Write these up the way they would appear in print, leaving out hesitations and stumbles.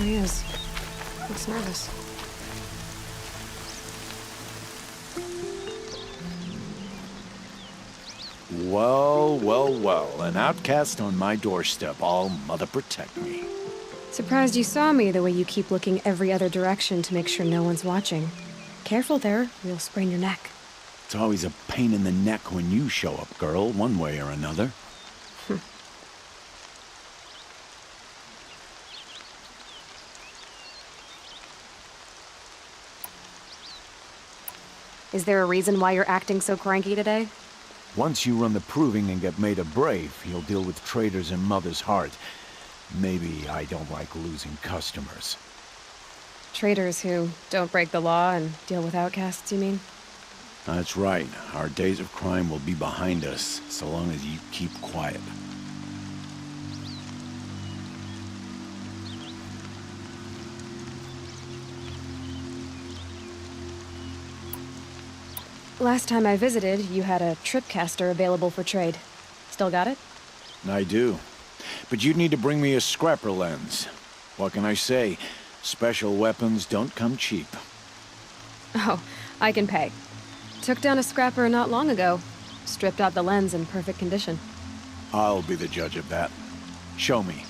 There he is. Looks nervous. Well, well, well. An outcast on my doorstep. All mother protect me. Surprised you saw me the way you keep looking every other direction to make sure no one's watching. Careful there, you'll sprain your neck. It's always a pain in the neck when you show up, girl, one way or another. Is there a reason why you're acting so cranky today? Once you run the proving and get made a brave, you'll deal with traitors in Mother's heart. Maybe I don't like losing customers. Traitors who don't break the law and deal with outcasts, you mean? That's right. Our days of crime will be behind us, so long as you keep quiet. Last time I visited, you had a tripcaster available for trade. Still got it? I do. But you'd need to bring me a scrapper lens. What can I say? Special weapons don't come cheap. Oh, I can pay. Took down a scrapper not long ago. Stripped out the lens in perfect condition. I'll be the judge of that. Show me.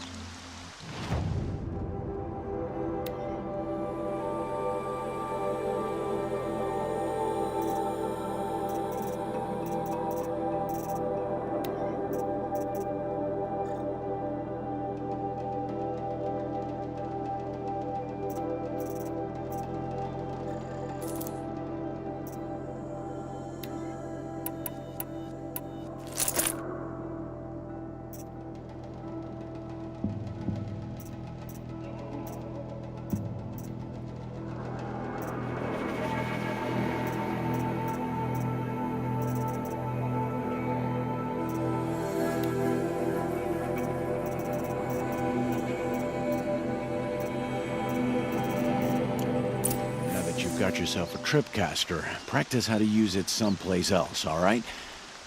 Got yourself a tripcaster. Practice how to use it someplace else, all right?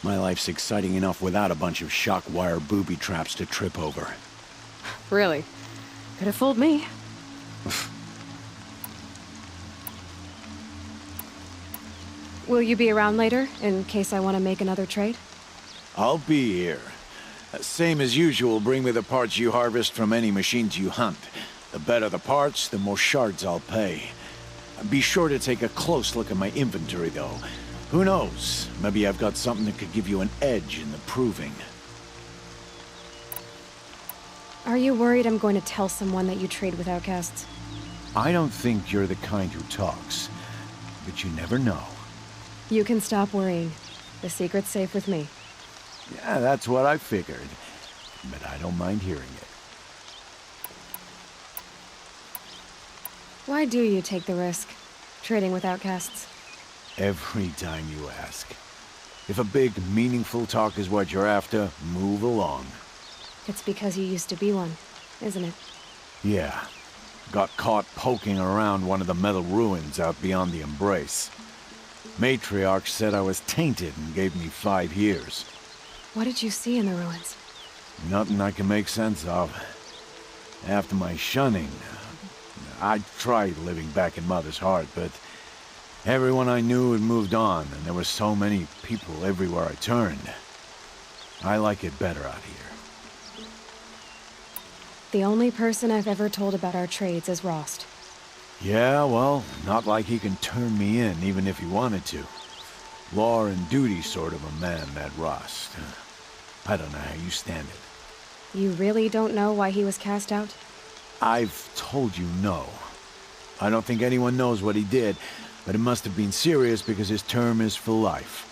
My life's exciting enough without a bunch of shock wire booby traps to trip over. Really? Could have fooled me. Will you be around later, in case I want to make another trade? I'll be here. Same as usual, bring me the parts you harvest from any machines you hunt. The better the parts, the more shards I'll pay. Be sure to take a close look at my inventory, though. Who knows? Maybe I've got something that could give you an edge in the proving. Are you worried I'm going to tell someone that you trade with outcasts? I don't think you're the kind who talks, but you never know. You can stop worrying. The secret's safe with me. Yeah, that's what I figured. But I don't mind hearing it. Why do you take the risk, trading with outcasts? Every time you ask. If a big, meaningful talk is what you're after, move along. It's because you used to be one, isn't it? Yeah. Got caught poking around one of the metal ruins out beyond the Embrace. Matriarch said I was tainted and gave me 5 years. What did you see in the ruins? Nothing I can make sense of. After my shunning, I tried living back in Mother's heart, but everyone I knew had moved on, and there were so many people everywhere I turned. I like it better out here. The only person I've ever told about our trades is Rost. Yeah, well, not like he can turn me in, even if he wanted to. Law and duty sort of a man, that Rost. I don't know how you stand it. You really don't know why he was cast out? I've told you no. I don't think anyone knows what he did, but it must have been serious because his term is for life.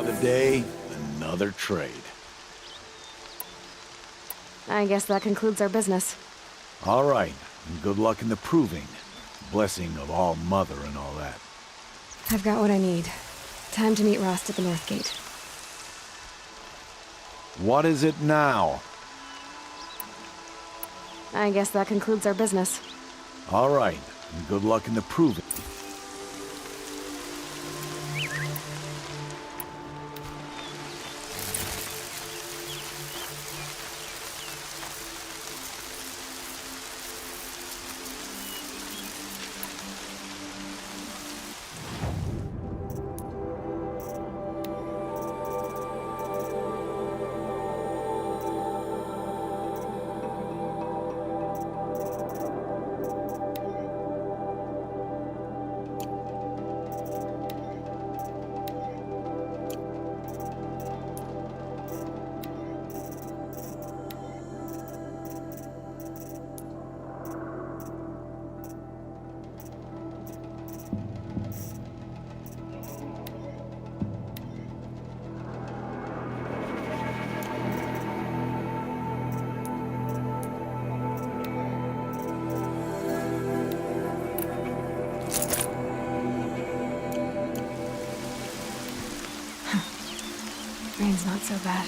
Another day, another trade. I guess that concludes our business. All right, and good luck in the proving. Blessing of All Mother and all that. I've got what I need. Time to meet Rost at the North Gate. What is it now? I guess that concludes our business. All right, and good luck in the proving. Rain's not so bad.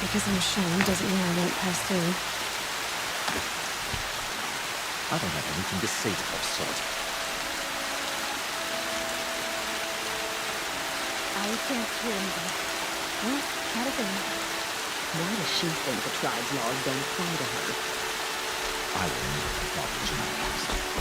Because I'm shown doesn't mean I won't pass through. I don't have anything to say to her, sort. I can't hear anything. Well, not a thing. Why does she think the tribe's laws don't apply to her? I will never bother to my past.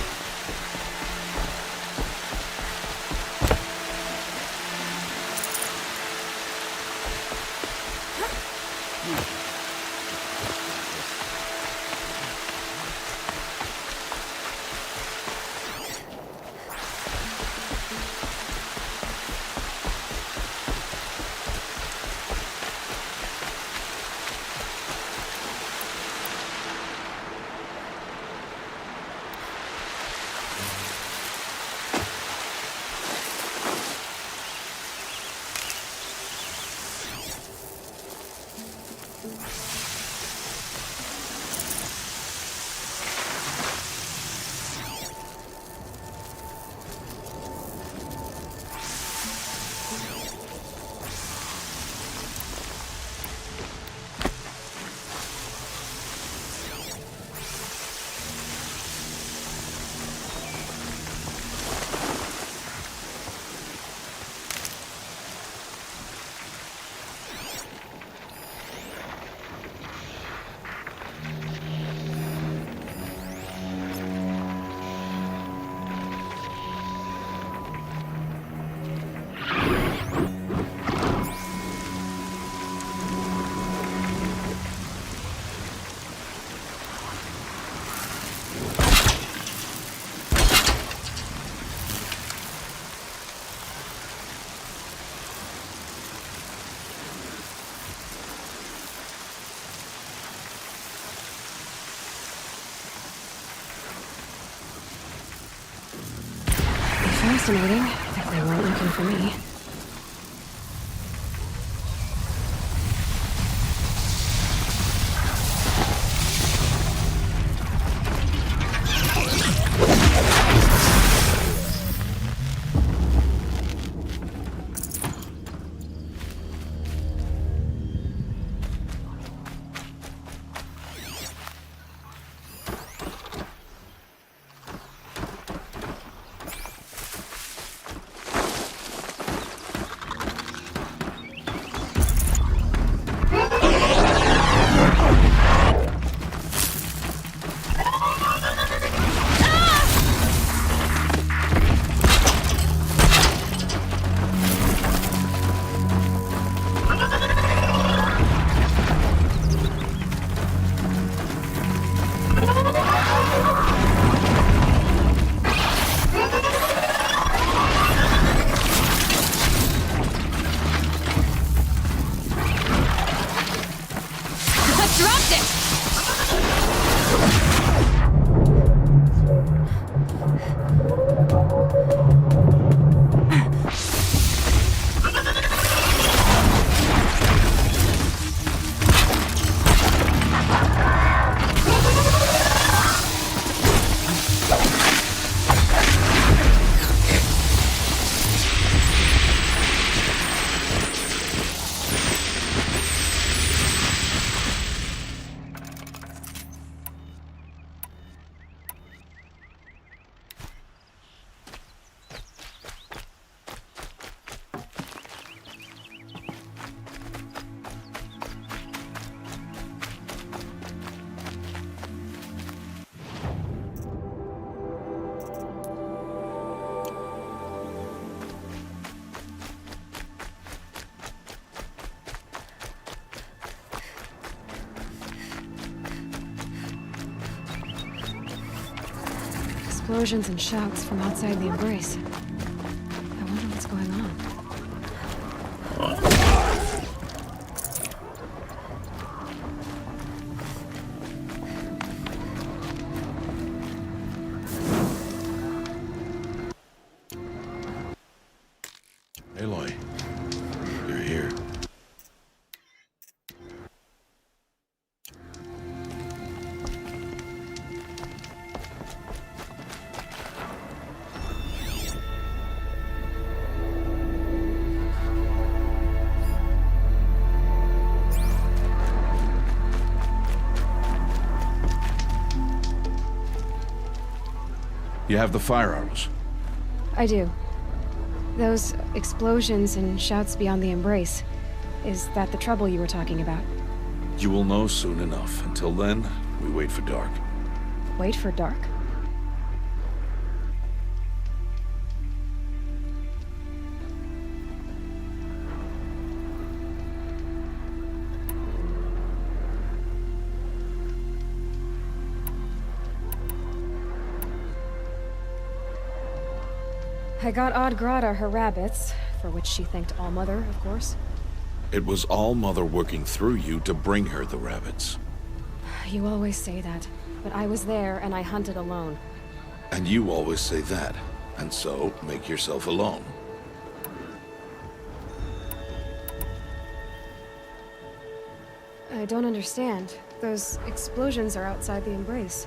Fascinating, if they weren't looking for me. explosions and shouts from outside the embrace. I wonder what's going on. Aloy, you're here. You have the firearms. I do. Those explosions and shouts beyond the embrace. Is that the trouble you were talking about? You will know soon enough. Until then, we wait for dark. Wait for dark? I got Odd Grata her rabbits, for which she thanked Allmother, of course. It was Allmother working through you to bring her the rabbits. You always say that, but I was there and I hunted alone. And you always say that, and so make yourself alone. I don't understand. Those explosions are outside the embrace.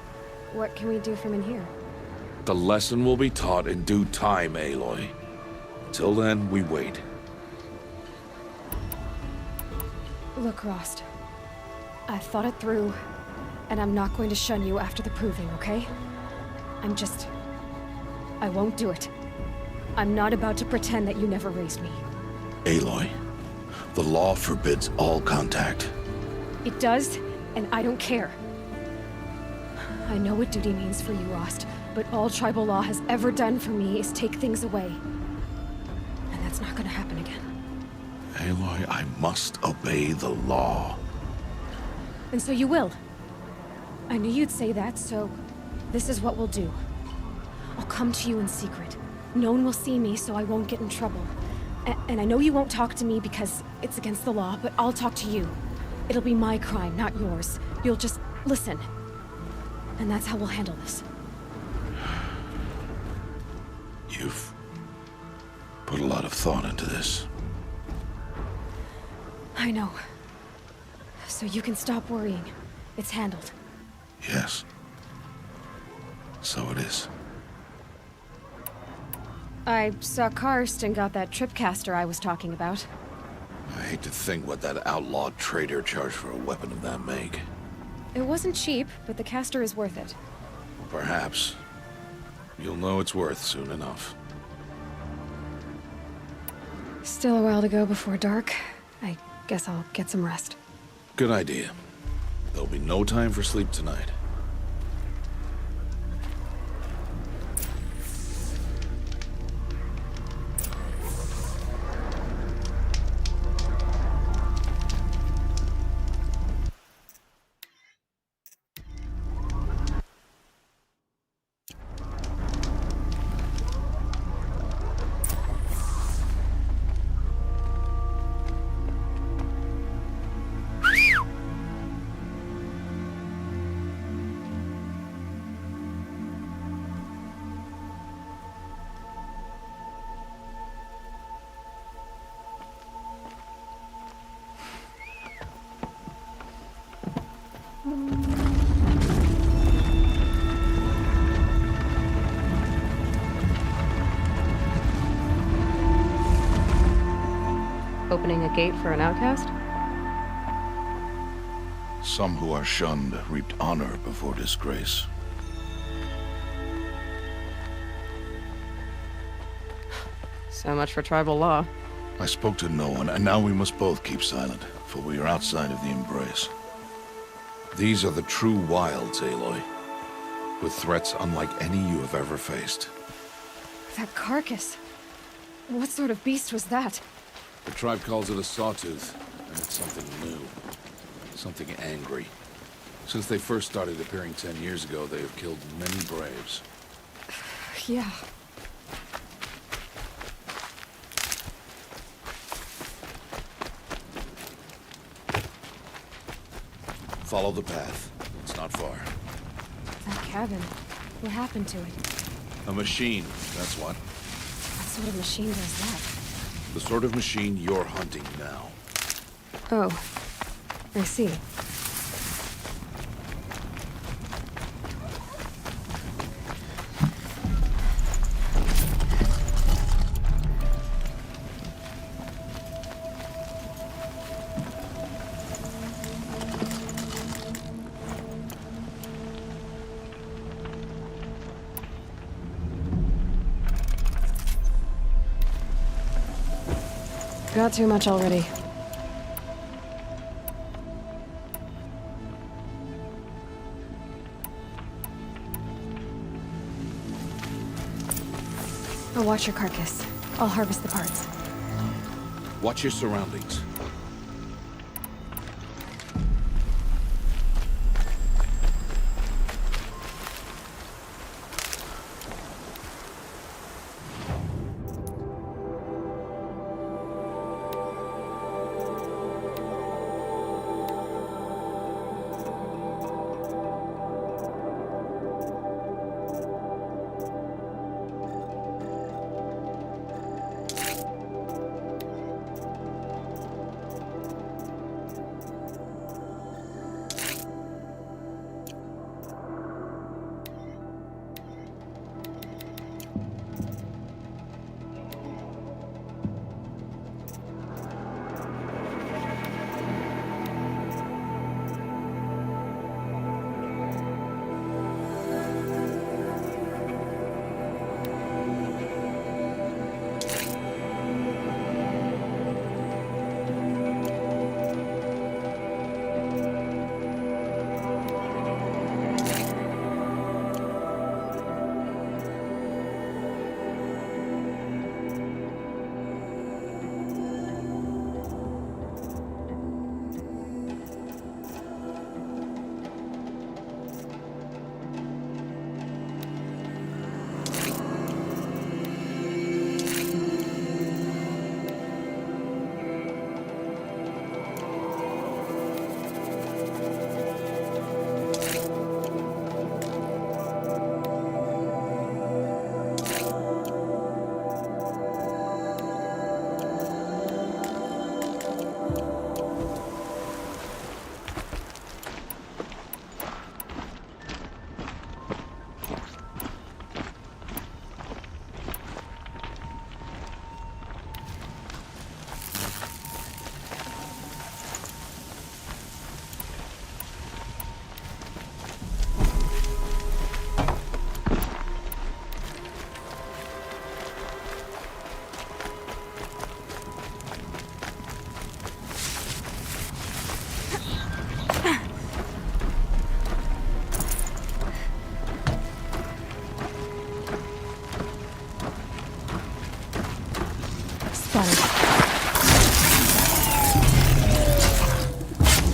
What can we do from in here? The lesson will be taught in due time, Aloy. Till then, we wait. Look, Rost. I thought it through, and I'm not going to shun you after the proving, okay? I won't do it. I'm not about to pretend that you never raised me. Aloy, the law forbids all contact. It does, and I don't care. I know what duty means for you, Rost, but all tribal law has ever done for me is take things away. And that's not gonna happen again. Aloy, I must obey the law. And so you will. I knew you'd say that, so this is what we'll do. I'll come to you in secret. No one will see me, so I won't get in trouble. And I know you won't talk to me because it's against the law, but I'll talk to you. It'll be my crime, not yours. You'll just listen. And that's how we'll handle this. You've put a lot of thought into this. I know. So you can stop worrying. It's handled. Yes. So it is. I saw Karst and got that tripcaster I was talking about. I hate to think what that outlaw trader charged for a weapon of that make. It wasn't cheap, but the caster is worth it. Perhaps. You'll know it's worth soon enough. Still a while to go before dark. I guess I'll get some rest. Good idea. There'll be no time for sleep tonight. Opening a gate for an outcast? Some who are shunned reaped honor before disgrace. So much for tribal law. I spoke to no one, and now we must both keep silent, for we are outside of the embrace. These are the true wilds, Aloy, with threats unlike any you have ever faced. That carcass. What sort of beast was that? The tribe calls it a sawtooth, and it's something new. Something angry. Since they first started appearing 10 years ago, they have killed many braves. Yeah. Follow the path. It's not far. That cabin. What happened to it? A machine, that's what. What sort of machine does that? The sort of machine you're hunting now. Oh. I see. Got too much already. I'll watch your carcass. I'll harvest the parts. Watch your surroundings.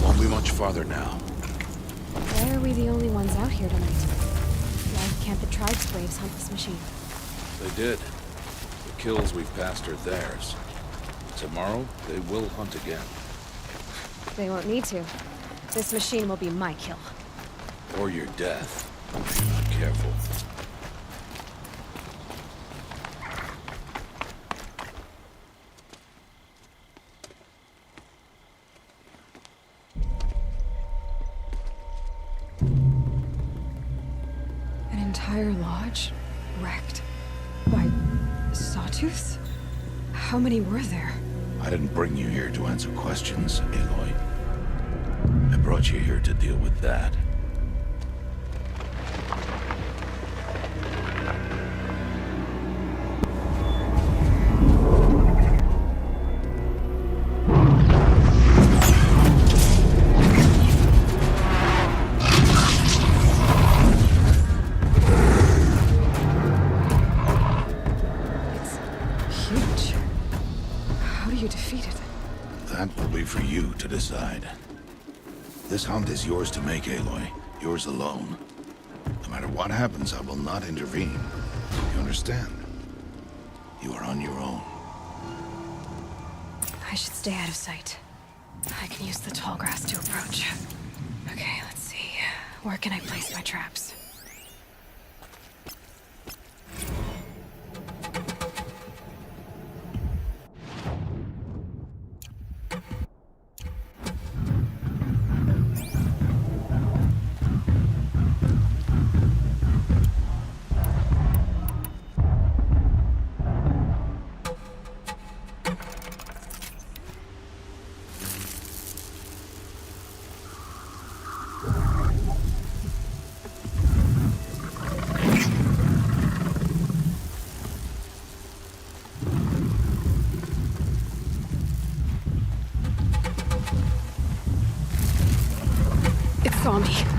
Won't be much farther now. Why are we the only ones out here tonight? Why can't the tribe's braves hunt this machine? They did. The kills we've passed are theirs. Tomorrow, they will hunt again. They won't need to. This machine will be my kill. Or your death, if you're not careful. An entire lodge wrecked by sawtooths? How many were there? I didn't bring you here to answer questions, Aloy. I brought you here to deal with that. That will be for you to decide. This hunt is yours to make, Aloy. Yours alone. No matter what happens, I will not intervene. You understand? understand. You are on your own. I should stay out of sight. I can use the tall grass to approach. Okay, let's see. Where can I place my traps? Saw me.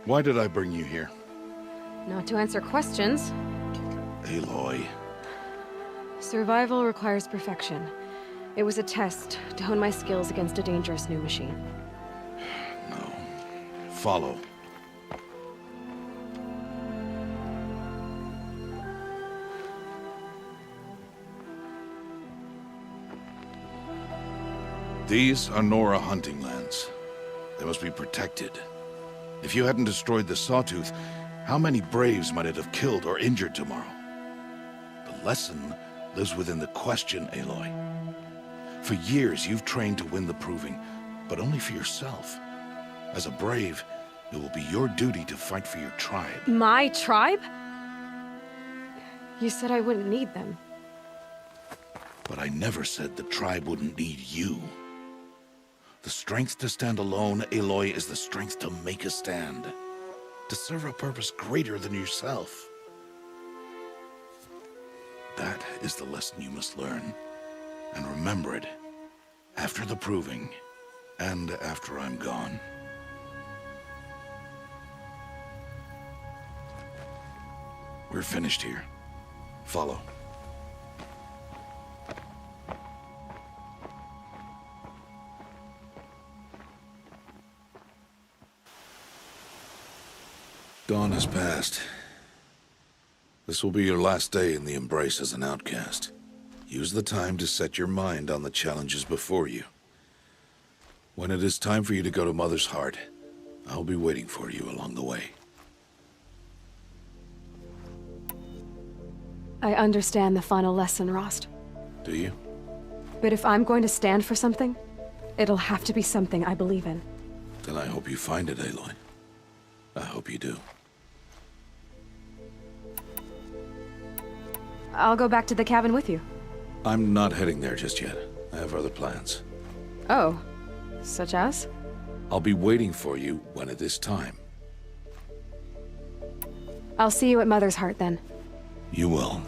Why did I bring you here? Not to answer questions. Aloy. Survival requires perfection. It was a test to hone my skills against a dangerous new machine. No. Follow. These are Nora hunting lands. They must be protected. If you hadn't destroyed the Sawtooth, how many Braves might it have killed or injured tomorrow? The lesson lives within the question, Aloy. For years, you've trained to win the Proving, but only for yourself. As a Brave, it will be your duty to fight for your tribe. My tribe? You said I wouldn't need them. But I never said the tribe wouldn't need you. The strength to stand alone, Aloy, is the strength to make a stand. To serve a purpose greater than yourself. That is the lesson you must learn. And remember it. After the Proving. And after I'm gone. We're finished here. Follow. Dawn has passed. This will be your last day in the Embrace as an outcast. Use the time to set your mind on the challenges before you. When it is time for you to go to Mother's Heart, I'll be waiting for you along the way. I understand the final lesson, Rost. Do you? But if I'm going to stand for something, it'll have to be something I believe in. Then I hope you find it, Aloy. I hope you do. I'll go back to the cabin with you. I'm not heading there just yet. I have other plans. Oh, such as? I'll be waiting for you when it is time. I'll see you at Mother's Heart then. You will.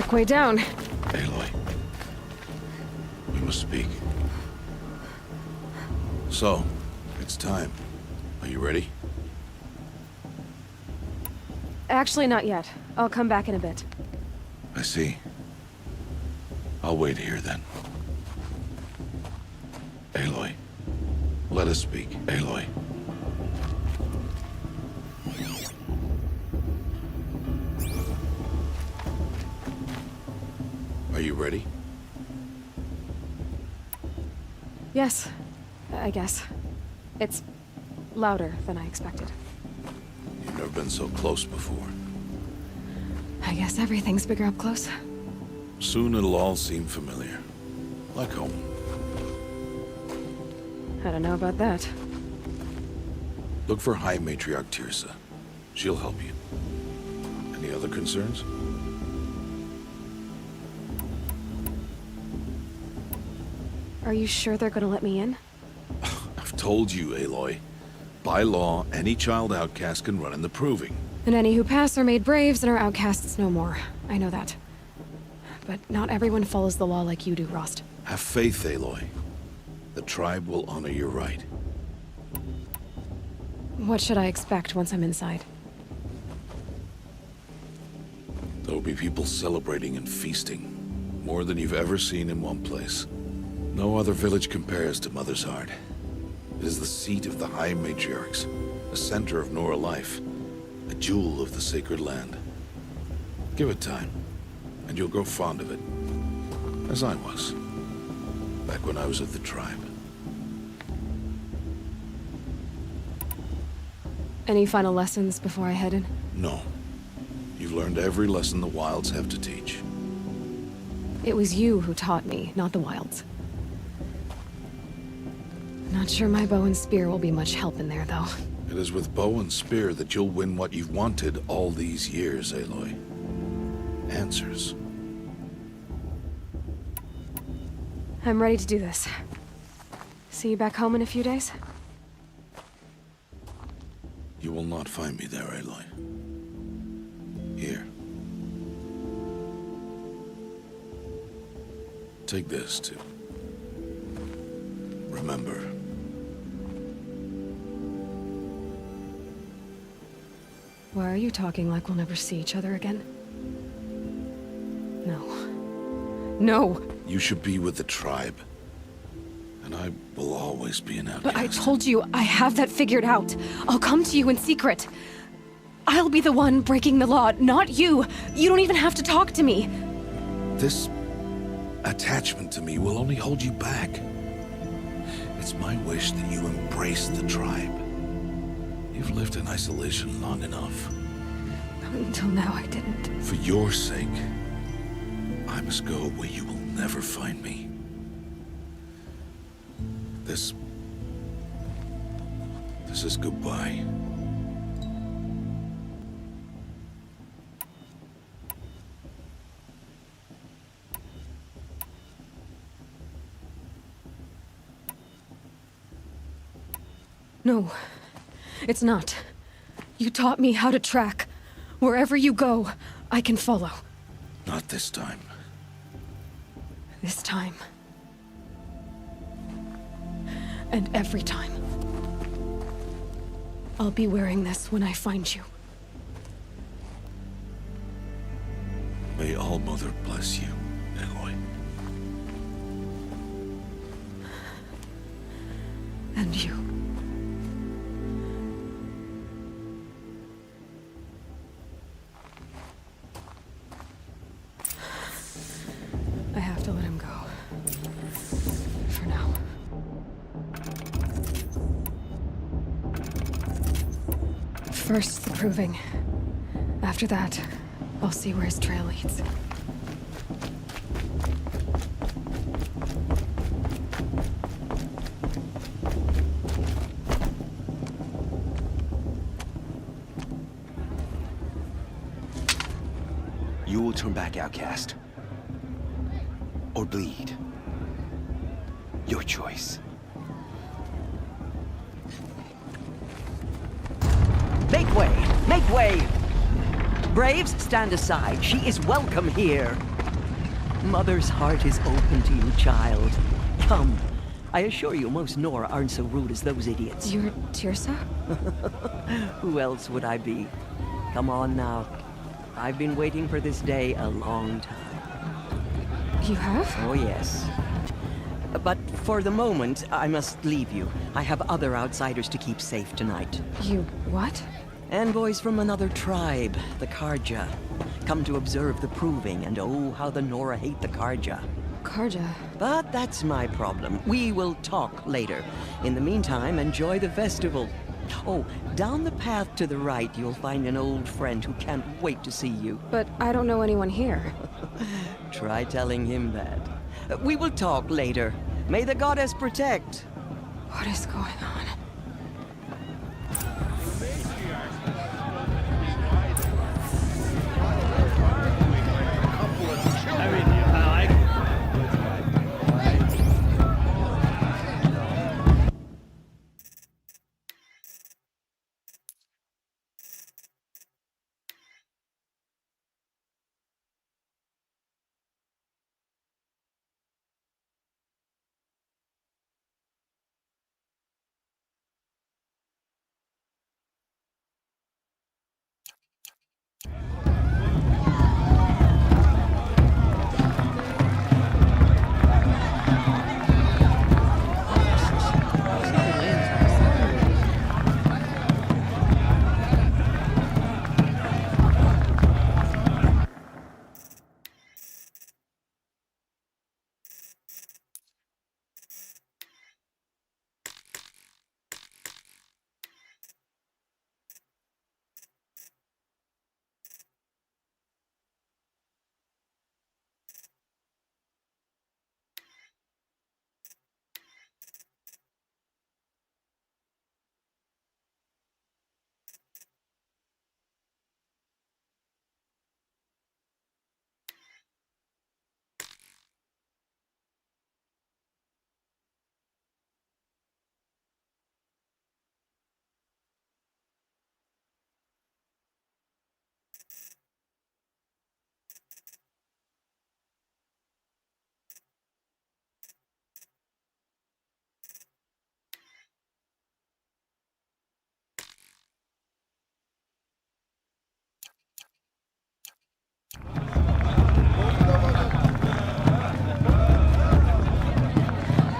quick way down. Aloy, we must speak. So, it's time. Are you ready? Actually, not yet. I'll come back in a bit. I see. I'll wait here then. Aloy, let us speak. Aloy. Are you ready? Yes, I guess. It's louder than I expected. You've never been so close before. I guess everything's bigger up close. Soon it'll all seem familiar. Like home. I don't know about that. Look for High Matriarch Tirsa. She'll help you. Any other concerns? Are you sure they're gonna let me in? I've told you, Aloy. By law, any child outcast can run in the Proving. And any who pass are made braves and are outcasts no more. I know that. But not everyone follows the law like you do, Rost. Have faith, Aloy. The tribe will honor your right. What should I expect once I'm inside? There will be people celebrating and feasting. More than you've ever seen in one place. No other village compares to Mother's Heart. It is the seat of the High Matriarchs, a center of Nora life, a jewel of the sacred land. Give it time, and you'll grow fond of it. As I was, back when I was of the tribe. Any final lessons before I head in? No. You've learned every lesson the Wilds have to teach. It was you who taught me, not the Wilds. Not sure my bow and spear will be much help in there, though. It is with bow and spear that you'll win what you've wanted all these years, Aloy. Answers. I'm ready to do this. See you back home in a few days? You will not find me there, Aloy. Here. Take this, too. Remember. Why are you talking like we'll never see each other again? No. No! You should be with the tribe. And I will always be an outcast. But I told you, I have that figured out. I'll come to you in secret. I'll be the one breaking the law, not you. You don't even have to talk to me. This attachment to me will only hold you back. It's my wish that you embrace the tribe. You've lived in isolation long enough. Until now, I didn't. For your sake, I must go where you will never find me. This is goodbye. No, it's not. You taught me how to track. Wherever you go, I can follow. Not this time. This time. And every time. I'll be wearing this when I find you. May All Mother bless you, Aloy. And you. I have to let him go. For now. First, the proving. After that, I'll see where his trail leads. You will turn back, outcast. Or bleed. Your choice. Make way! Make way! Braves, stand aside. She is welcome here. Mother's heart is open to you, child. Come. I assure you, most Nora aren't so rude as those idiots. You're Tirsa? Who else would I be? Come on now. I've been waiting for this day a long time. You have? Oh, yes. But for the moment, I must leave you. I have other outsiders to keep safe tonight. You what? Envoys from another tribe, the Karja. Come to observe the proving, and oh, how the Nora hate the Karja. Karja. But that's my problem. We will talk later. In the meantime, enjoy the festival. Oh, down the path to the right, you'll find an old friend who can't wait to see you. But I don't know anyone here. Try telling him that. We will talk later. May the goddess protect. What is going on?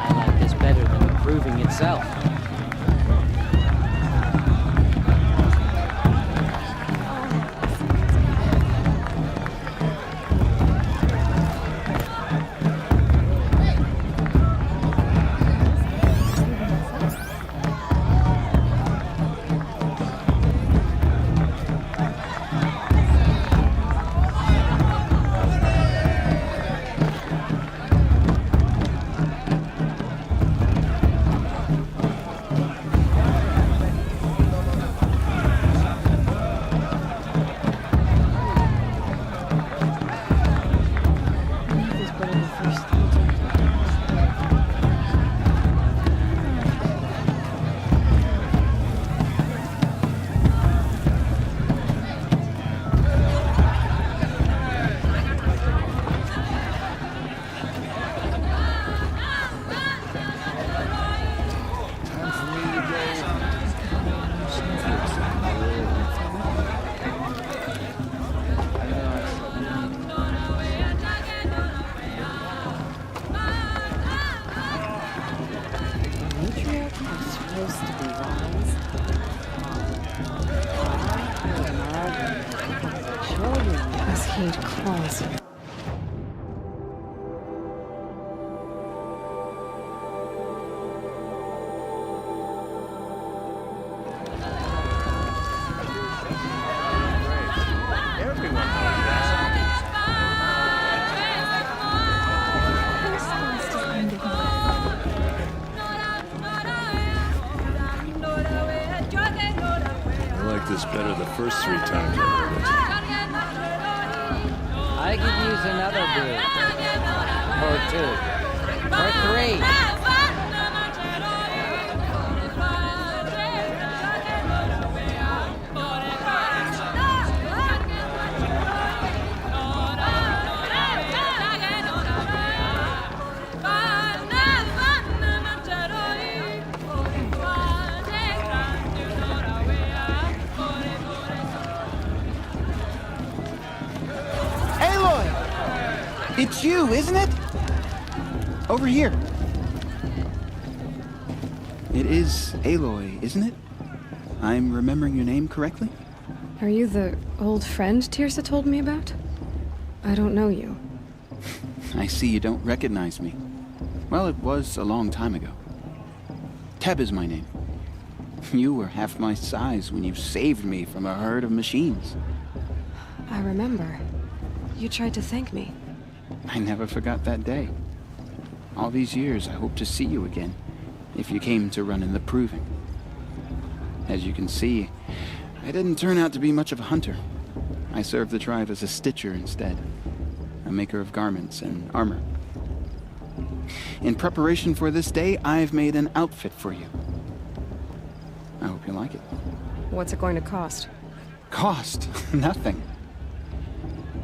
I like this better than the proving itself. Cascade claws. I like this better the first 3 times I heard it. I could use another brew. Or 2. Or 3. It's you, isn't it? Over here. It is Aloy, isn't it? I'm remembering your name correctly? Are you the old friend Tirsa told me about? I don't know you. I see you don't recognize me. Well, it was a long time ago. Teb is my name. You were half my size when you saved me from a herd of machines. I remember. You tried to thank me. I never forgot that day. All these years, I hope to see you again, if you came to run in the proving. As you can see, I didn't turn out to be much of a hunter. I served the tribe as a stitcher instead, a maker of garments and armor. In preparation for this day, I've made an outfit for you. I hope you like it. What's it going to cost? Cost? Nothing.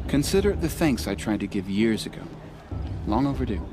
Consider it the thanks I tried to give years ago. Long overdue.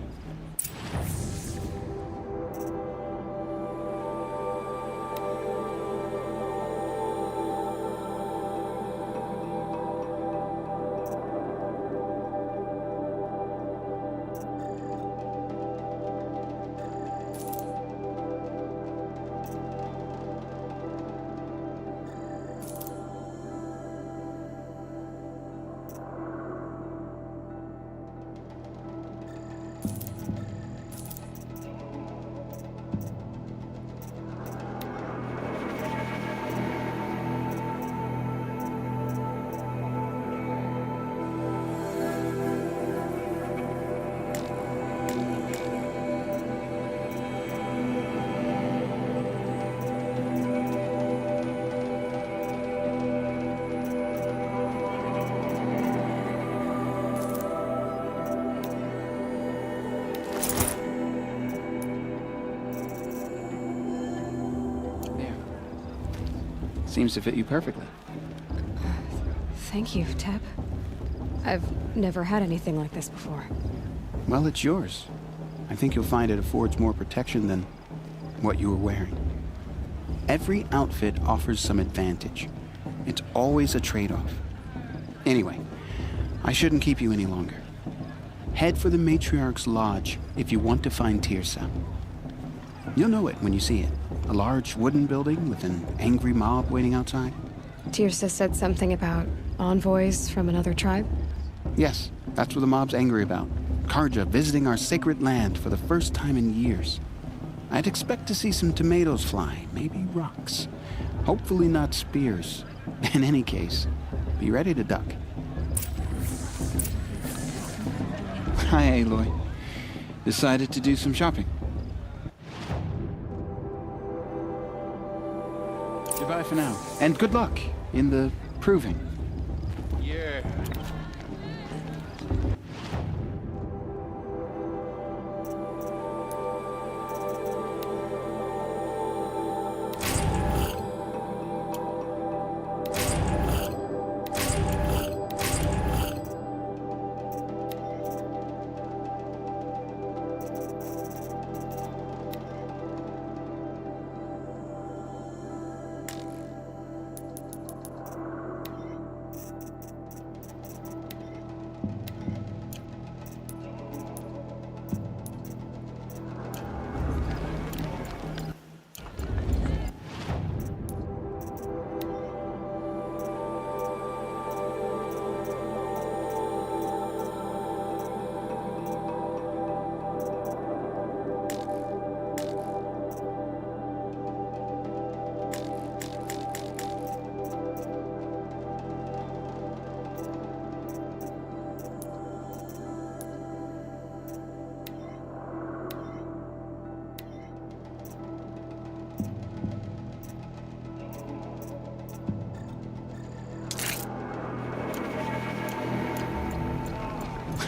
Seems to fit you perfectly. Thank you, Teb. I've never had anything like this before. Well, it's yours. I think you'll find it affords more protection than what you were wearing. Every outfit offers some advantage. It's always a trade-off. Anyway, I shouldn't keep you any longer. Head for the Matriarch's Lodge if you want to find Tirsa. You'll know it when you see it. A large wooden building with an angry mob waiting outside. Tirsa said something about envoys from another tribe? Yes, that's what the mob's angry about. Karja visiting our sacred land for the first time in years. I'd expect to see some tomatoes fly, maybe rocks. Hopefully not spears. In any case, be ready to duck. Hi, Aloy. Decided to do some shopping. Goodbye for now. And good luck in the proving. Yeah.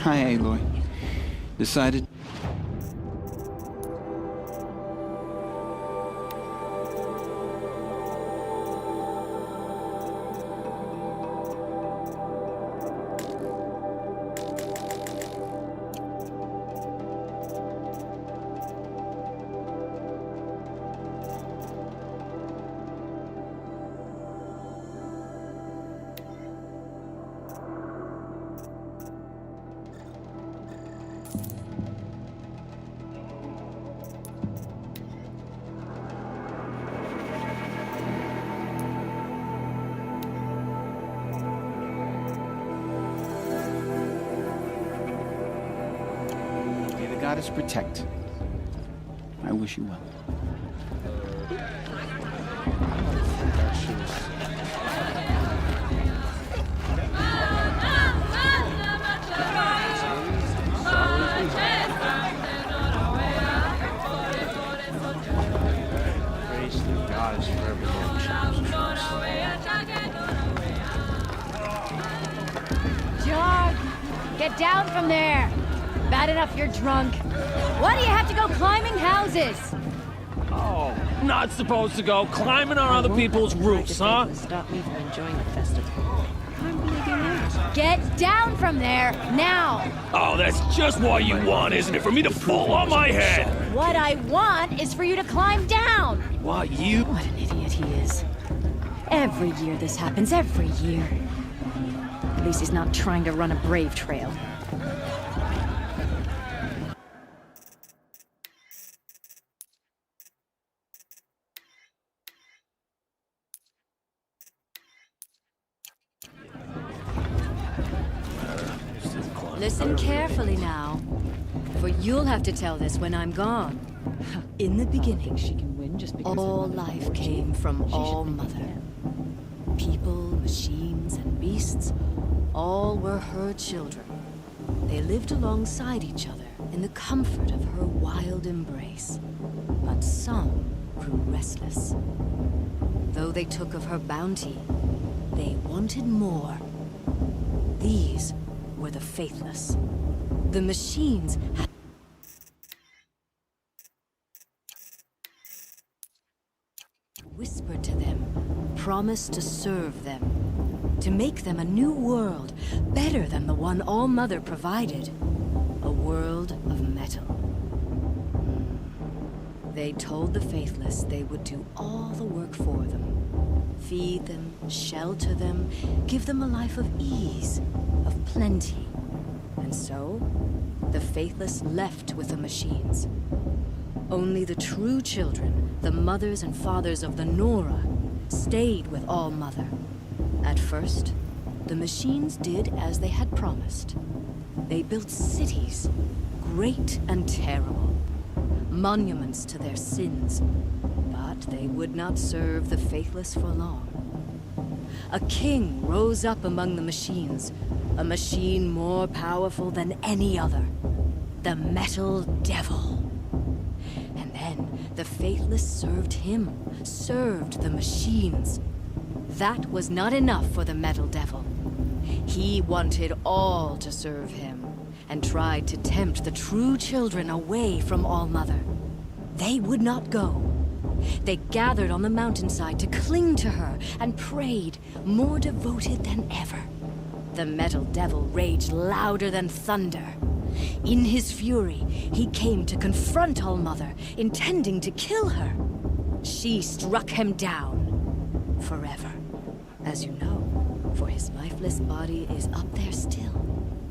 Hi, Aloy. Decided... goddess protect. I wish you well. Praise the goddess for everything she was. Jog! Get down from there! Bad enough you're drunk. Why do you have to go climbing houses? Oh, not supposed to go climbing on other people's roofs, huh? Stop me from enjoying the festival. I'm believing that. Get down from there, now! Oh, that's just what you want, isn't it? For me to fall on my head! What I want is for you to climb down! What, you? What an idiot he is. Every year this happens, every year. At least he's not trying to run a brave trail. Listen carefully now, for you'll have to tell this when I'm gone. In the beginning, She can win just because all life came from All Mother. People, machines, and beasts, all were her children. They lived alongside each other in the comfort of her wild embrace. But some grew restless. Though they took of her bounty, they wanted more. These were the faithless. The machines had whispered to them, promised to serve them, to make them a new world, better than the one All Mother provided. A world of metal. They told the faithless they would do all the work for them. Feed them, shelter them, give them a life of ease, of plenty. And so, the faithless left with the machines. Only the true children, the mothers and fathers of the Nora, stayed with All Mother. At first, the machines did as they had promised. They built cities, great and terrible, monuments to their sins, but they would not serve the faithless for long. A king rose up among the machines, a machine more powerful than any other, the Metal Devil. And then the faithless served him, served the machines. That was not enough for the Metal Devil. He wanted all to serve him, and tried to tempt the true children away from All Mother. They would not go. They gathered on the mountainside to cling to her and prayed, more devoted than ever. The Metal Devil raged louder than thunder. In his fury, he came to confront All Mother, intending to kill her. She struck him down forever, as you know, for his lifeless body is up there still,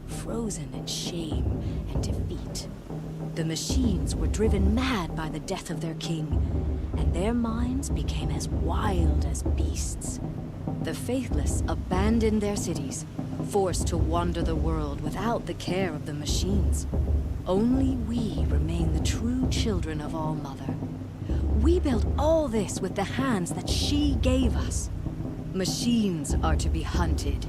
frozen in shame and defeat. The machines were driven mad by the death of their king, and their minds became as wild as beasts. The faithless abandoned their cities, forced to wander the world without the care of the machines. Only we remain the true children of All Mother. We built all this with the hands that she gave us. Machines are to be hunted.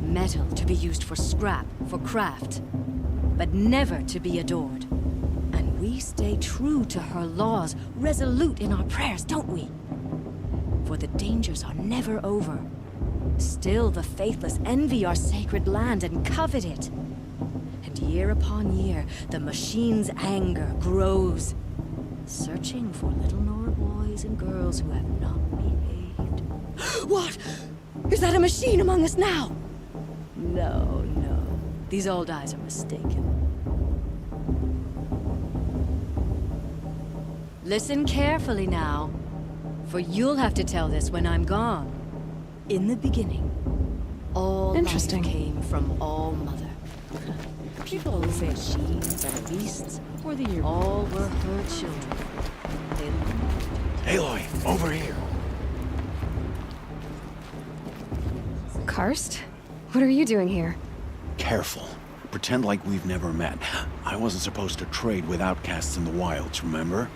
Metal to be used for scrap, for craft. But never to be adored. And we stay true to her laws, resolute in our prayers, don't we? For the dangers are never over. Still the faithless envy our sacred land and covet it. And year upon year, the machine's anger grows, searching for little Nora boys and girls who have not behaved. What? Is that a machine among us now? No, no. These old eyes are mistaken. Listen carefully now, for you'll have to tell this when I'm gone. In the beginning, all life came from All Mother. People say machines and beasts, or the year all were her children. They loved Aloy, over here. Karst? What are you doing here? Careful. pretend like we've never met. I wasn't supposed to trade with outcasts in the wilds, remember?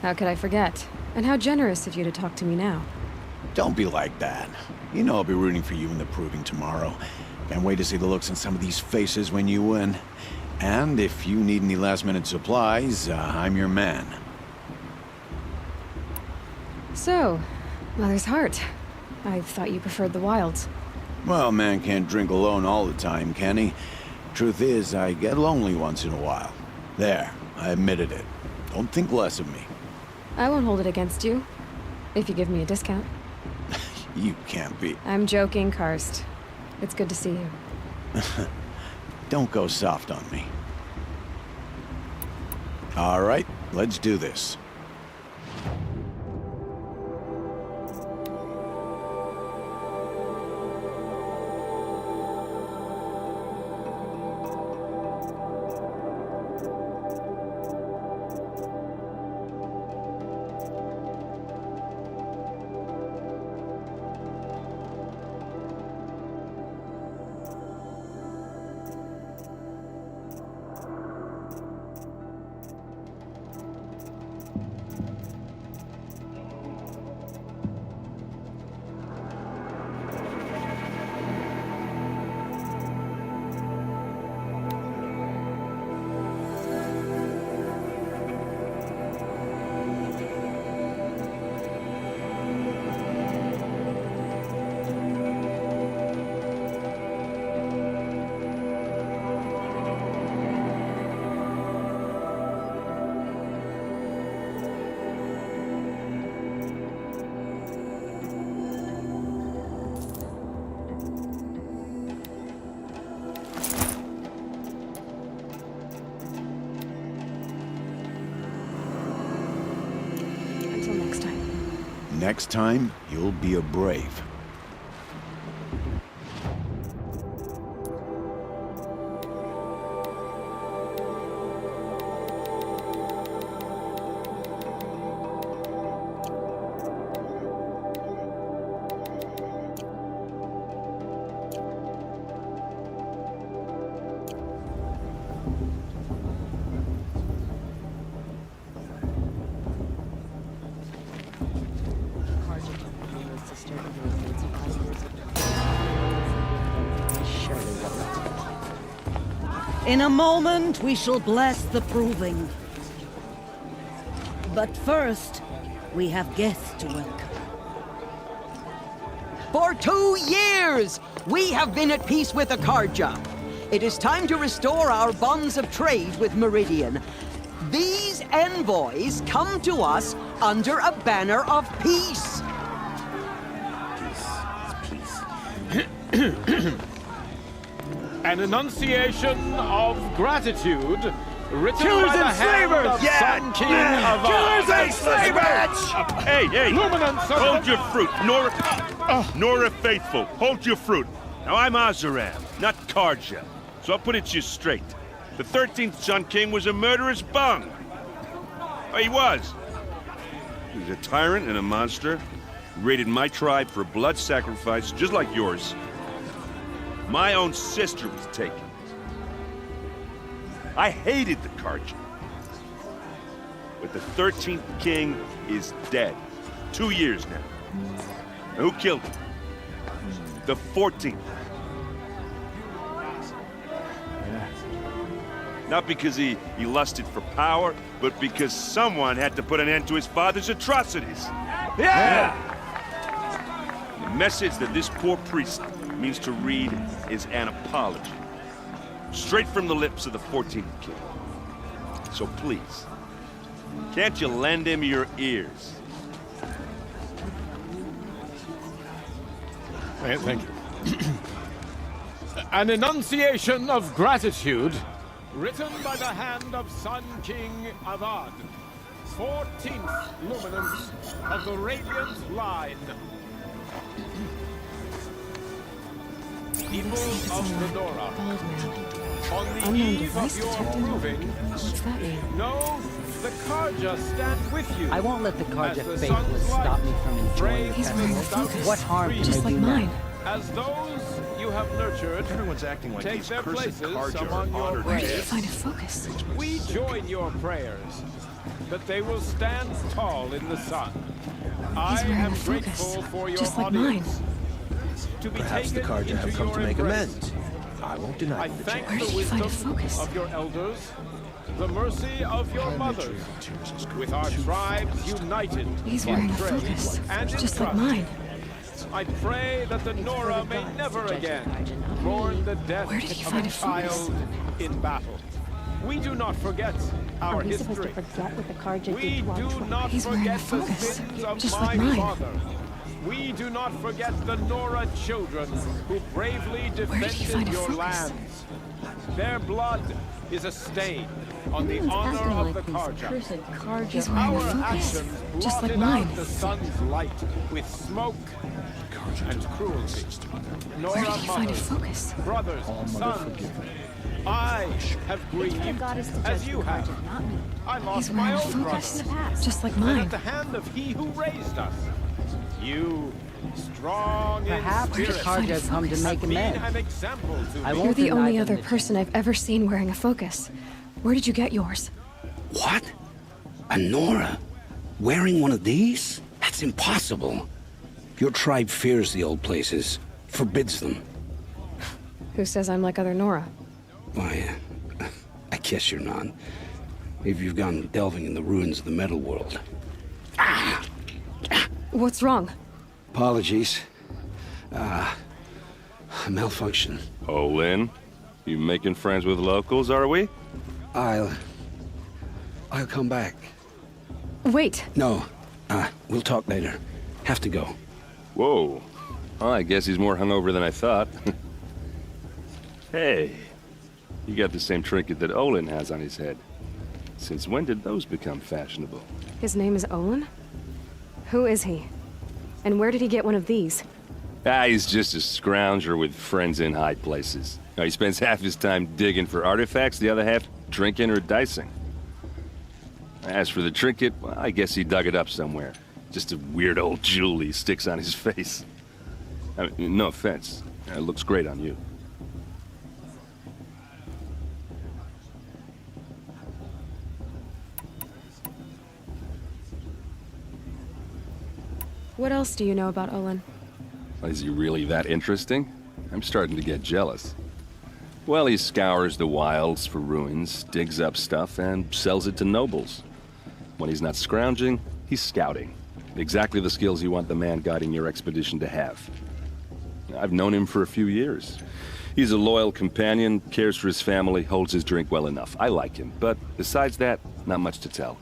How could I forget? And how generous of you to talk to me now. Don't be like that. You know I'll be rooting for you in the proving tomorrow. Can't wait to see the looks on some of these faces when you win. And if you need any last-minute supplies, I'm your man. So, Mother's Heart. I thought you preferred the wilds. Well, man can't drink alone all the time, can he? Truth is, I get lonely once in a while. There, I admitted it. Don't think less of me. I won't hold it against you, if you give me a discount. You can't be. I'm joking, Karst. It's good to see you. Don't go soft on me. All right, let's do this. Next time, you'll be a brave. In a moment, we shall bless the proving. But first, we have guests to welcome. For 2 years, we have been at peace with Akarja. It is time to restore our bonds of trade with Meridian. These envoys come to us under a banner of peace. An enunciation of gratitude written Killers by the and hand slavers! of Sun King of Killers and slavers! Hey! Luminance of Hold your fruit, Nora Faithful. Hold your fruit. Now I'm Azaram, not Karja. So I'll put it to you straight. The 13th Sun King was a murderous bung. Oh, he was. He was a tyrant and a monster. He raided my tribe for blood sacrifice, just like yours. My own sister was taken. I hated the Karja. But the 13th king is dead. 2 years now. And who killed him? The 14th. Not because he lusted for power, but because someone had to put an end to his father's atrocities. Yeah! The message that this poor priest means to read is an apology. Straight from the lips of the 14th king. So please, can't you lend him your ears? Thank you. An enunciation of gratitude written by the hand of Sun King Avad, 14th luminance of the Radiant Line. People of Lenora, on the eve of your proving, What's that mean? know the Karja stand with you. I won't let the Karja faithless stop me from enjoying the He's wearing a festival. focus. What harm can Just they like do mine. now? As those you have nurtured Everyone's acting like take these their cursed places cards are among your honored Where did you braves. find a focus? We join your prayers that they will stand tall in the sun. I He's wearing am a focus, grateful for your just like mine. audience. To be Perhaps the taken Carja have into come your to make embrace. amends. I won't deny I them the thank chance. the Where did you find a wisdom focus? of your elders, the mercy of your mothers, with our tribes united He's in wearing a praise focus, and in just like trust. mine. I pray that the Nora may never again mourn the death Where did he of find a a focus? child in battle. We do not forget our history. We do not He's wearing a forget the focus, sins of just my like mine. father. We do not forget the Nora children who bravely Where did he find defended a your focus? lands. Their blood is a stain on the honor of the Carja. He's wearing Our a focus, actions just like blotted mine. out the sun's light with smoke and cruelty. Where did Nora he find a mothers, focus? brothers, sons, I have grieved as you have. I He's lost wearing my a own focus, brother. just like And mine. at the hand of he who raised us, you, strong Perhaps in the spirit, Carja have come to have make been amends. an example to I me. won't You're the deny only them other the person I've ever seen wearing a focus. Where did you get yours? What? A Nora? Wearing one of these? That's impossible. Your tribe fears the old places, forbids them. Who says I'm like other Nora? Why, I guess you're not. If you've gone delving in the ruins of the metal world. What's wrong? Apologies. Malfunction. Oh, Lynn? You making friends with locals, are we? I'll come back. Wait. No, we'll talk later. Have to go. Whoa. Well, I guess he's more hungover than I thought. Hey, you got the same trinket that Olin has on his head. Since when did those become fashionable? His name is Olin? Who is he? And where did he get one of these? He's just a scrounger with friends in high places. Now, he spends half his time digging for artifacts, the other half drinking or dicing. As for the trinket, well, I guess he dug it up somewhere. Just a weird old jewel he sticks on his face. I mean, no offense. It looks great on you. What else do you know about Olin? Is he really that interesting? I'm starting to get jealous. Well, he scours the wilds for ruins, digs up stuff, and sells it to nobles. When he's not scrounging, he's scouting. Exactly the skills you want the man guiding your expedition to have. I've known him for a few years. He's a loyal companion, cares for his family, holds his drink well enough. I like him, but besides that, not much to tell.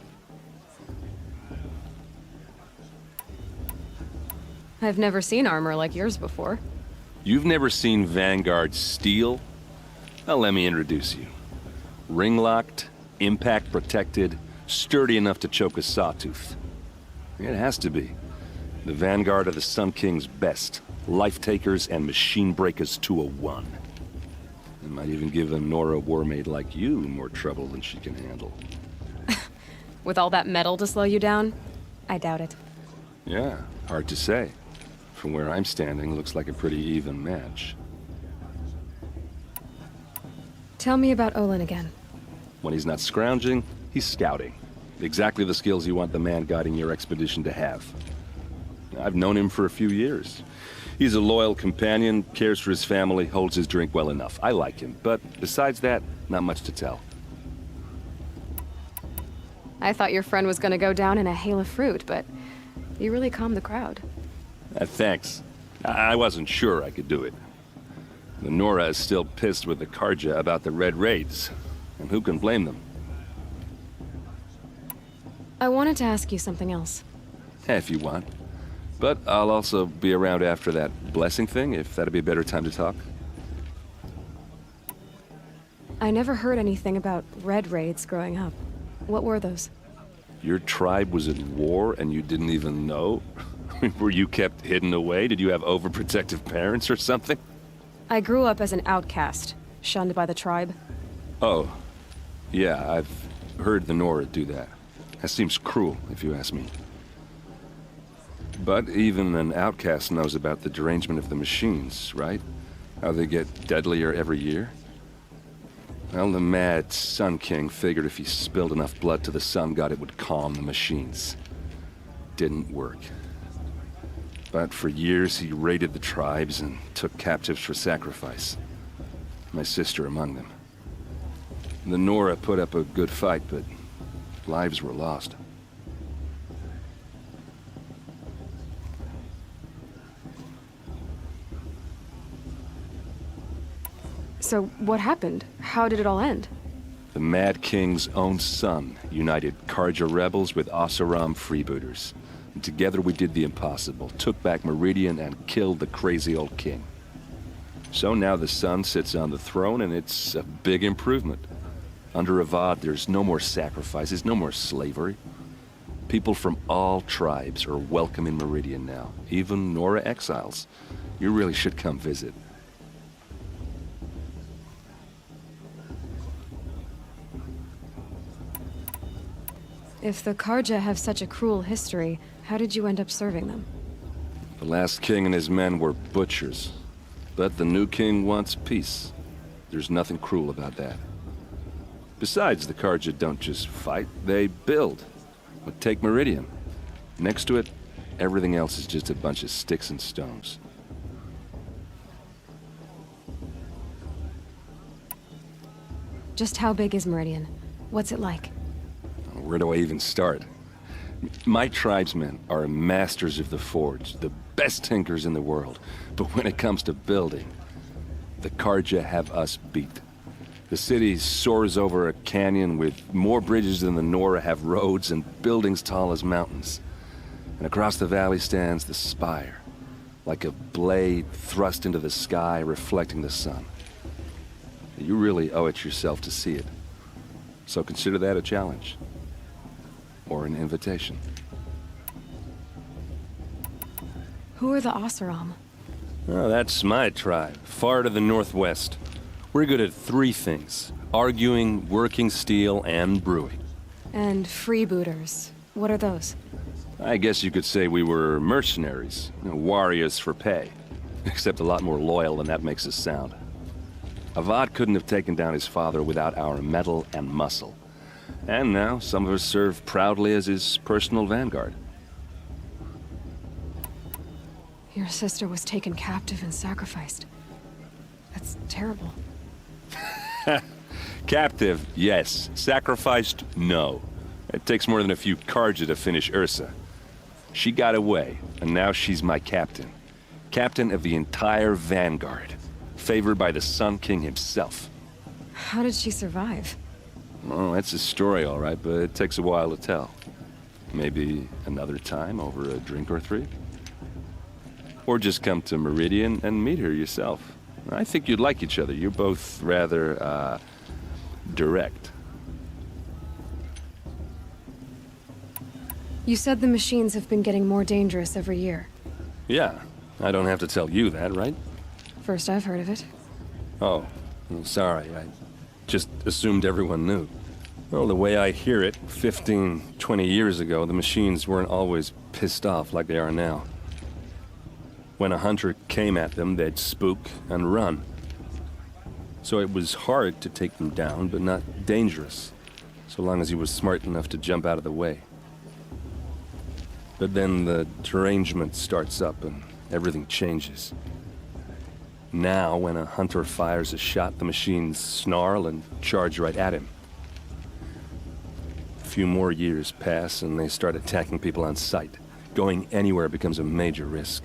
I've never seen armor like yours before. You've never seen Vanguard steel? Well, let me introduce you. Ring-locked, impact-protected, sturdy enough to choke a sawtooth. It has to be. The Vanguard of the Sun King's best. Life-takers and machine-breakers to a one. It might even give a Nora warmaid like you more trouble than she can handle. With all that metal to slow you down? I doubt it. Yeah, hard to say. From where I'm standing, looks like a pretty even match. Tell me about Olin again. When he's not scrounging, he's scouting. Exactly the skills you want the man guiding your expedition to have. I've known him for a few years. He's a loyal companion, cares for his family, holds his drink well enough. I like him, but besides that, not much to tell. I thought your friend was gonna go down in a hail of fruit, but you really calmed the crowd. Thanks. I wasn't sure I could do it. The Nora is still pissed with the Carja about the Red Raids, and who can blame them? I wanted to ask you something else. If you want. But I'll also be around after that blessing thing, if that'd be a better time to talk. I never heard anything about Red Raids growing up. What were those? Your tribe was at war and you didn't even know? Were you kept hidden away? Did you have overprotective parents or something? I grew up as an outcast, shunned by the tribe. Oh. Yeah, I've heard the Nora do that. That seems cruel, if you ask me. But even an outcast knows about the derangement of the machines, right? How they get deadlier every year? Well, the mad Sun King figured if he spilled enough blood to the Sun God, it would calm the machines. Didn't work. But for years, he raided the tribes and took captives for sacrifice. My sister among them. The Nora put up a good fight, but lives were lost. So, what happened? How did it all end? The Mad King's own son united Karja rebels with Oseram freebooters. And together we did the impossible, took back Meridian and killed the crazy old king. So now the son sits on the throne and it's a big improvement. Under Avad, there's no more sacrifices, no more slavery. People from all tribes are welcome in Meridian now, even Nora exiles. You really should come visit. If the Karja have such a cruel history, how did you end up serving them? The last king and his men were butchers. But the new king wants peace. There's nothing cruel about that. Besides, the Karja don't just fight, they build. But take Meridian. Next to it, everything else is just a bunch of sticks and stones. Just how big is Meridian? What's it like? Where do I even start? My tribesmen are masters of the forge, the best tinkers in the world. But when it comes to building, the Karja have us beat. The city soars over a canyon with more bridges than the Nora have roads and buildings tall as mountains. And across the valley stands the spire, like a blade thrust into the sky reflecting the sun. You really owe it yourself to see it. So consider that a challenge. Or an invitation. Who are the Oseram? Oh, that's my tribe, far to the northwest. We're good at three things: arguing, working steel, and brewing. And freebooters. What are those? I guess you could say we were mercenaries, warriors for pay. Except a lot more loyal than that makes us sound. Avad couldn't have taken down his father without our metal and muscle. And now, some of us serve proudly as his personal vanguard. Your sister was taken captive and sacrificed. That's terrible. Captive, yes. Sacrificed, no. It takes more than a few Karja to finish Ursa. She got away, and now she's my captain. Captain of the entire vanguard. Favored by the Sun King himself. How did she survive? Oh, that's a story, all right, but it takes a while to tell. Maybe another time over a drink or three? Or just come to Meridian and meet her yourself. I think you'd like each other. You're both rather, direct. You said the machines have been getting more dangerous every year. Yeah, I don't have to tell you that, right? First I've heard of it. Oh, sorry, I just assumed everyone knew. Well, the way I hear it, 15, 20 years ago, the machines weren't always pissed off like they are now. When a hunter came at them, they'd spook and run. So it was hard to take them down, but not dangerous, so long as he was smart enough to jump out of the way. But then the derangement starts up and everything changes. Now, when a hunter fires a shot, the machines snarl and charge right at him. A few more years pass and they start attacking people on sight. Going anywhere becomes a major risk.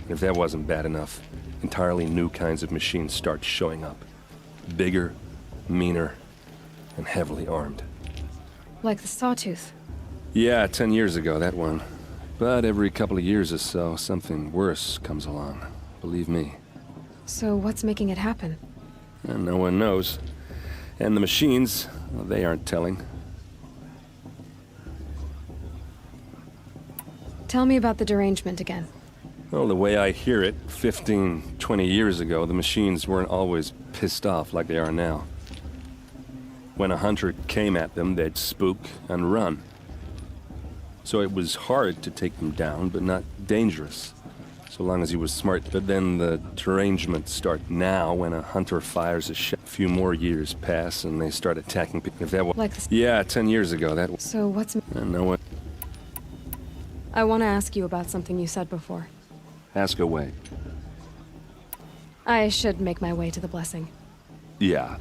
If that wasn't bad enough, entirely new kinds of machines start showing up. Bigger, meaner, and heavily armed. Like the Sawtooth. Yeah, 10 years ago, that one. But every couple of years or so, something worse comes along. Believe me. So what's making it happen? And no one knows. And the machines, well, they aren't telling. Tell me about the derangement again. Well, the way I hear it, 15, 20 years ago, the machines weren't always pissed off like they are now. When a hunter came at them, they'd spook and run. So it was hard to take them down, but not dangerous, So long as he was smart. But then the derangements start now when a hunter fires a shot. A few more years pass and they start attacking people. If that was... Like this? Yeah, 10 years ago. That was... So what's... No one... I want to ask you about something you said before. Ask away. I should make my way to the blessing. Yeah.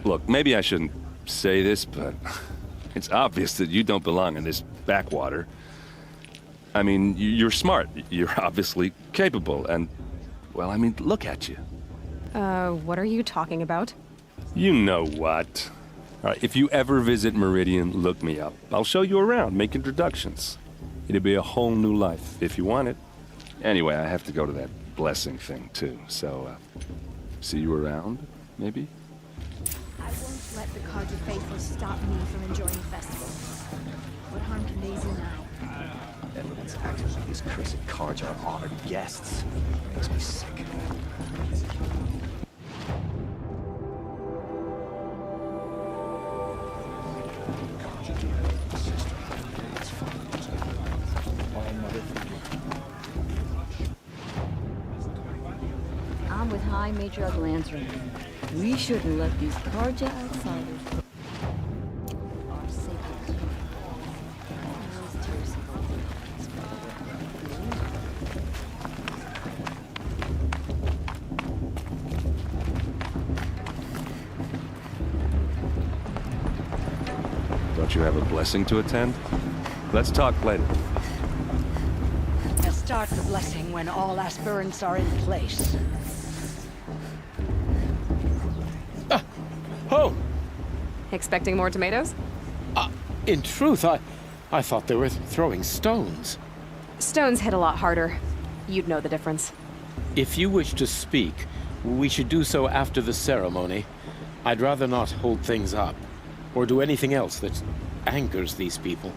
Look, maybe I shouldn't say this, but it's obvious that you don't belong in this backwater. I mean, you're smart. You're obviously capable, and, well, I mean, look at you. What are you talking about? You know what. All right, if you ever visit Meridian, look me up. I'll show you around, make introductions. It'll be a whole new life, if you want it. Anyway, I have to go to that blessing thing, too, so, see you around, maybe? I won't let the Carja faithful stop me from enjoying the festival. What harm can they do now? Everyone's acting like these cursed Carja are honored guests. Makes me sick. I'm with High Matriarch Lansring. We shouldn't let these Carja outsiders our sacred. Don't you have a blessing to attend? Let's talk later. I'll start the blessing when all aspirants are in place. Oh! Expecting more tomatoes? In truth, I thought they were throwing stones. Stones hit a lot harder. You'd know the difference. If you wish to speak, we should do so after the ceremony. I'd rather not hold things up, or do anything else that angers these people.